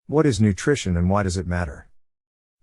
What is nutrition and why does it matter?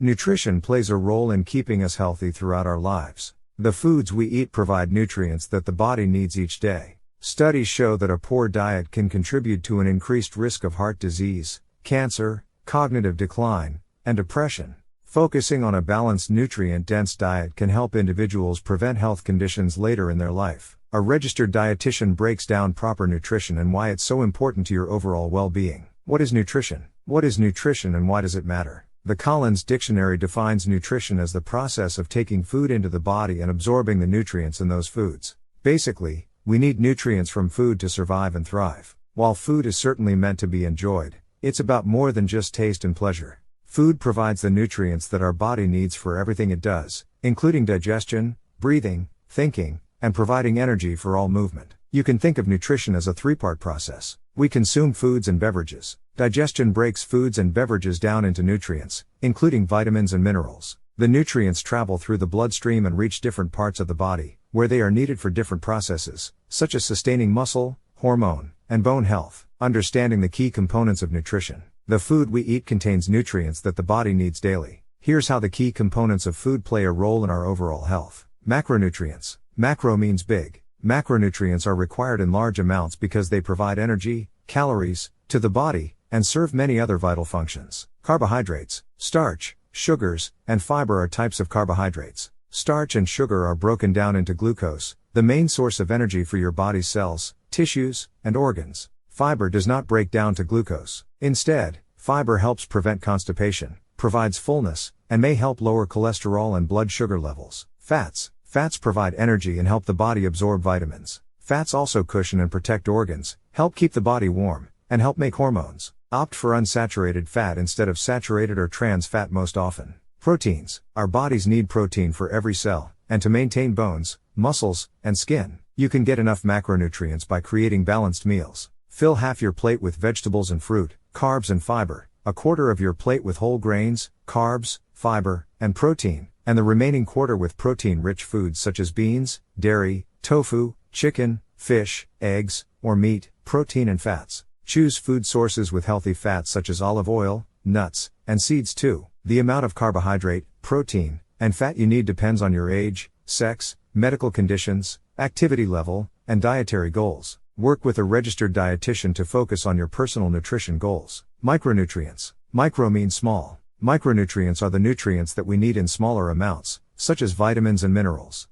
Nutrition plays a role in keeping us healthy throughout our lives. The foods we eat provide nutrients that the body needs each day. Studies show that a poor diet can contribute to an increased risk of heart disease, cancer, cognitive decline, and depression. Focusing on a balanced nutrient-dense diet can help individuals prevent health conditions later in their life. A registered dietitian breaks down proper nutrition and why it's so important to your overall well-being. What is nutrition? What is nutrition and why does it matter? The Collins Dictionary defines nutrition as the process of taking food into the body and absorbing the nutrients in those foods. Basically, we need nutrients from food to survive and thrive. While food is certainly meant to be enjoyed, it's about more than just taste and pleasure. Food provides the nutrients that our body needs for everything it does, including digestion, breathing, thinking, and providing energy for all movement. You can think of nutrition as a three-part process. We consume foods and beverages. Digestion breaks foods and beverages down into nutrients, including vitamins and minerals. The nutrients travel through the bloodstream and reach different parts of the body, where they are needed for different processes, such as sustaining muscle, hormone, and bone health. Understanding the key components of nutrition. The food we eat contains nutrients that the body needs daily. Here's how the key components of food play a role in our overall health. Macronutrients. Macro means big. Macronutrients are required in large amounts because they provide energy, calories, to the body, and serve many other vital functions. Carbohydrates, starch, sugars, and fiber are types of carbohydrates. Starch and sugar are broken down into glucose, the main source of energy for your body's cells, tissues, and organs. Fiber does not break down to glucose. Instead, fiber helps prevent constipation, provides fullness, and may help lower cholesterol and blood sugar levels. Fats. Fats provide energy and help the body absorb vitamins. Fats also cushion and protect organs, help keep the body warm, and help make hormones. Opt for unsaturated fat instead of saturated or trans fat most often. Proteins. Our bodies need protein for every cell, and to maintain bones, muscles, and skin. You can get enough macronutrients by creating balanced meals. Fill half your plate with vegetables and fruit, carbs and fiber, a quarter of your plate with whole grains, carbs, fiber, and protein, and the remaining quarter with protein-rich foods such as beans, dairy, tofu, chicken, fish, eggs, or meat, protein and fats. Choose food sources with healthy fats such as olive oil, nuts, and seeds too. The amount of carbohydrate, protein, and fat you need depends on your age, sex, medical conditions, activity level, and dietary goals. Work with a registered dietitian to focus on your personal nutrition goals. Micronutrients. Micro means small. Micronutrients are the nutrients that we need in smaller amounts, such as vitamins and minerals.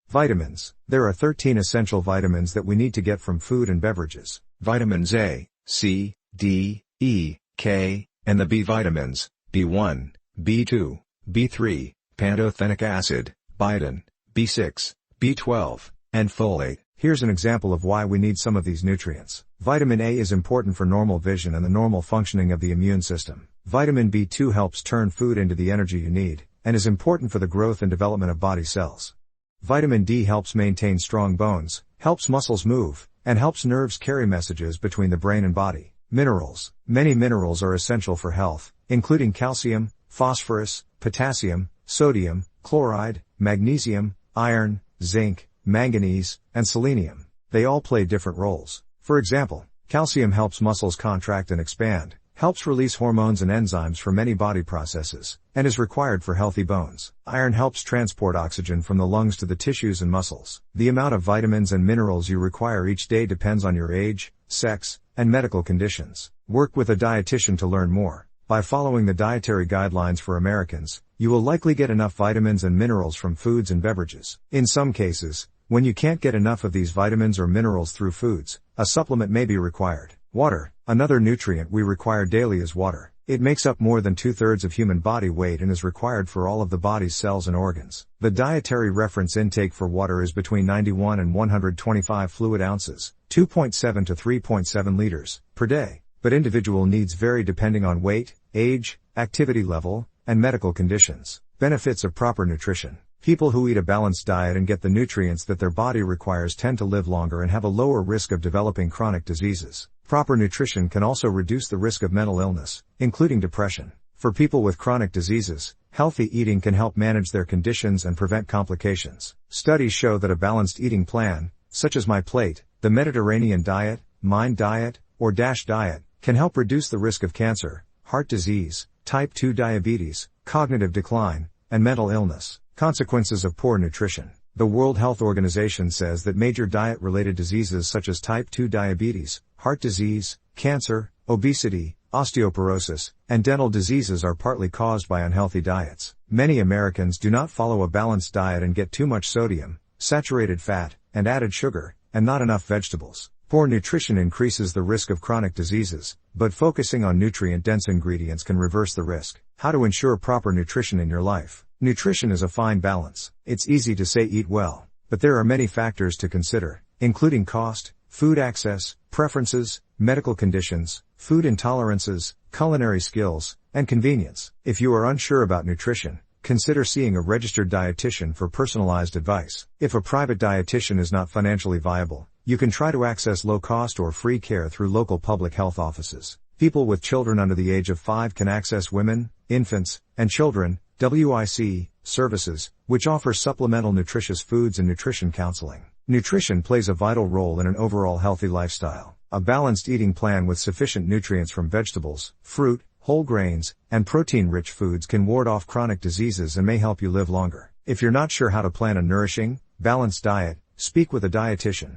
Vitamins. There are 13 essential vitamins that we need to get from food and beverages. Vitamins A, C, D, E, K, and the B vitamins, B1, B2, B3, pantothenic acid, biotin, B6, B12, and folate. Here's an example of why we need some of these nutrients. Vitamin A is important for normal vision and the normal functioning of the immune system. Vitamin B2 helps turn food into the energy you need, and is important for the growth and development of body cells. Vitamin D helps maintain strong bones, helps muscles move, and helps nerves carry messages between the brain and body. Minerals. Many minerals are essential for health, including calcium, phosphorus, potassium, sodium, chloride, magnesium, iron, zinc, manganese, and selenium. They all play different roles. For example, calcium helps muscles contract and expand, helps release hormones and enzymes for many body processes, and is required for healthy bones. Iron helps transport oxygen from the lungs to the tissues and muscles. The amount of vitamins and minerals you require each day depends on your age, sex, and medical conditions. Work with a dietitian to learn more. By following the dietary guidelines for Americans, you will likely get enough vitamins and minerals from foods and beverages. In some cases, when you can't get enough of these vitamins or minerals through foods, a supplement may be required. Water. Another nutrient we require daily is water. It makes up more than 2/3 of human body weight and is required for all of the body's cells and organs. The dietary reference intake for water is between 91 and 125 fluid ounces, 2.7 to 3.7 liters, per day. But individual needs vary depending on weight, age, activity level, and medical conditions. Benefits of proper nutrition. People who eat a balanced diet and get the nutrients that their body requires tend to live longer and have a lower risk of developing chronic diseases. Proper nutrition can also reduce the risk of mental illness, including depression. For people with chronic diseases, healthy eating can help manage their conditions and prevent complications. Studies show that a balanced eating plan, such as My Plate, the Mediterranean diet, Mind diet, or DASH diet, can help reduce the risk of cancer, heart disease, type 2 diabetes, cognitive decline, and mental illness. Consequences of poor nutrition. The World Health Organization says that major diet-related diseases such as type 2 diabetes, heart disease, cancer, obesity, osteoporosis, and dental diseases are partly caused by unhealthy diets. Many Americans do not follow a balanced diet and get too much sodium, saturated fat, and added sugar, and not enough vegetables. Poor nutrition increases the risk of chronic diseases, but focusing on nutrient-dense ingredients can reverse the risk. How to ensure proper nutrition in your life. Nutrition is a fine balance. It's easy to say eat well, but there are many factors to consider, including cost, food access, preferences, medical conditions, food intolerances, culinary skills, and convenience. If you are unsure about nutrition, consider seeing a registered dietitian for personalized advice. If a private dietitian is not financially viable, you can try to access low-cost or free care through local public health offices. People with children under the age of 5 can access Women, Infants, and Children (WIC) services, which offer supplemental nutritious foods and nutrition counseling. Nutrition plays a vital role in an overall healthy lifestyle. A balanced eating plan with sufficient nutrients from vegetables, fruit, whole grains, and protein-rich foods can ward off chronic diseases and may help you live longer. If you're not sure how to plan a nourishing, balanced diet, speak with a dietitian.